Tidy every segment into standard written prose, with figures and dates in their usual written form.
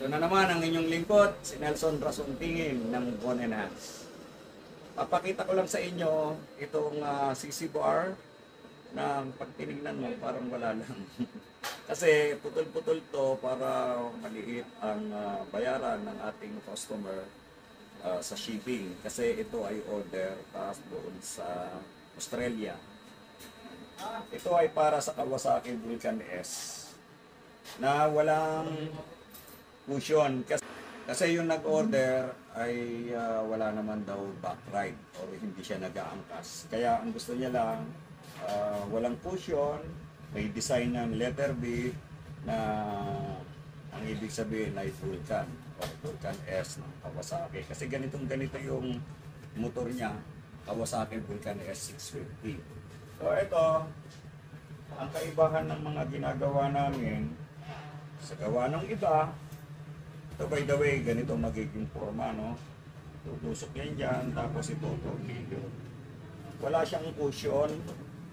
Ito na naman ang inyong lingkod, si Nelson Rason Tingin ng Bonenhans. Papakita ko lang sa inyo itong CC bar na pag tinignan mo parang wala lang. Kasi putol-putol to para maliit ang bayaran ng ating customer sa shipping. Kasi ito ay order taas doon sa Australia. Ito ay para sa Kawasaki Vulcan S na walang cushion. Kasi yung nag-order ay wala naman daw back ride o hindi siya nag-aangkas. Kaya ang gusto niya lang, walang cushion, may design ng letter B na ang ibig sabihin ay Vulcan o Vulcan S ng Kawasaki. Kasi ganito yung motor niya, Kawasaki Vulcan S650. So ito, ang kaibahan ng mga ginagawa namin sa gawa ng iba. So by the way, ganito magiging forma, no? Tutusok yan dyan, tapos ito, tornilyo. Wala siyang cushion,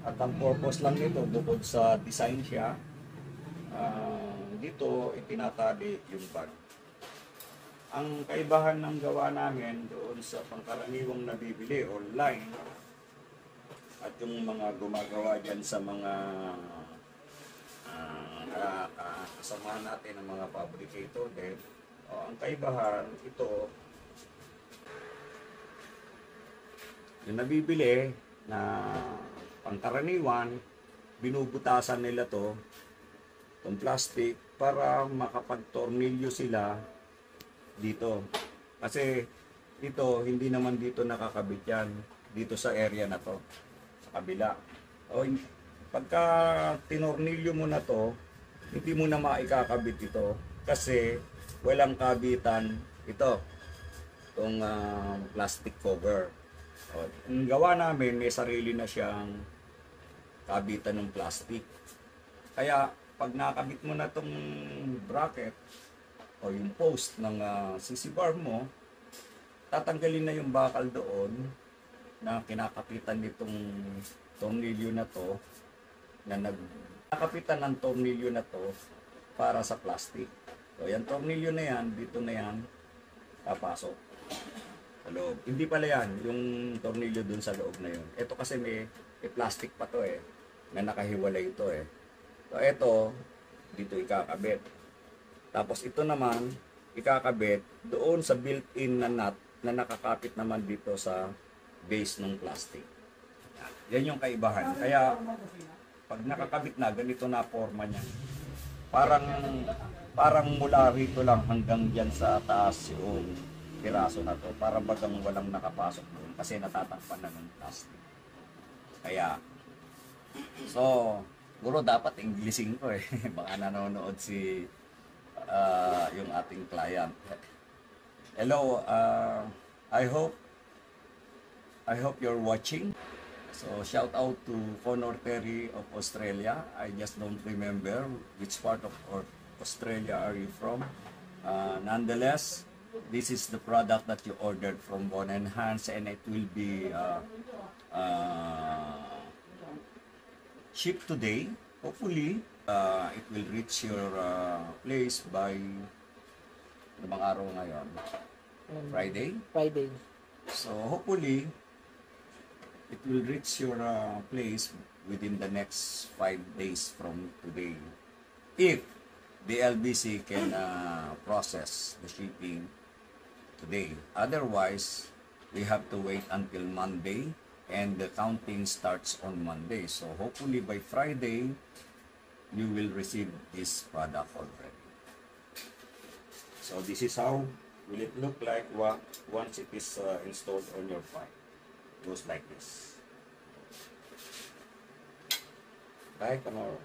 at ang purpose lang nito, bukod sa design siya, dito itinatali yung bag. Ang kaibahan ng gawa namin doon sa pangkaraniwang nabibili online, at yung mga gumagawa dyan sa mga kasamahan natin ng mga fabricator din, ang kaibahan, ito, yung nabibili na pangkaraniwan, binubutasan nila itong plastic, para makapagtornilyo sila dito. Kasi dito, hindi naman dito nakakabit yan, dito sa area na to, sa kabila. O, pagka tinornilyo mo na to, hindi mo na maikakabit ito, kasi walang kabitan itong plastic cover. Ang gawa namin, may sarili na siyang kabitan ng plastic. Kaya pag nakabit mo na itong bracket o yung post ng CC bar mo, tatanggalin na yung bakal doon na kinakapitan nitong tornilyo na to, na nakapitan ng tornilyo na to para sa plastic. So, yan tornilyo na yan, dito na yan, papasok sa loob. Hindi pala yan, yung tornilyo dun sa loob na yun. Ito kasi may plastic pa to na nakahiwalay ito So, ito, dito ikakabit. Tapos ito naman, ikakabit doon sa built-in na nut na nakakapit naman dito sa base ng plastic. Yan yung kaibahan. Kaya, pag nakakabit na, ganito na forma niya. Parang mula rito lang hanggang dyan sa taas yung piraso na to. Para bagang walang nakapasok doon kasi natatakpan na ng plastic. Kaya, so, siguro dapat Englishin ko Baka nanonood yung ating client. Hello, I hope you're watching. So, shout out to Connor Terry of Australia. I just don't remember which part of Australia are you from. Nonetheless, this is the product that you ordered from Bonenhans, and it will be shipped today. Hopefully, it will reach your place by ano bang araw ngayon? Friday? Friday. So, hopefully, it will reach your place within the next 5 days from today. If the LBC can process the shipping today. Otherwise, we have to wait until Monday, and the counting starts on Monday. So hopefully by Friday, you will receive this product already. So this is how will it look like once it is installed on your bike. Goes like this. Bye, tomorrow.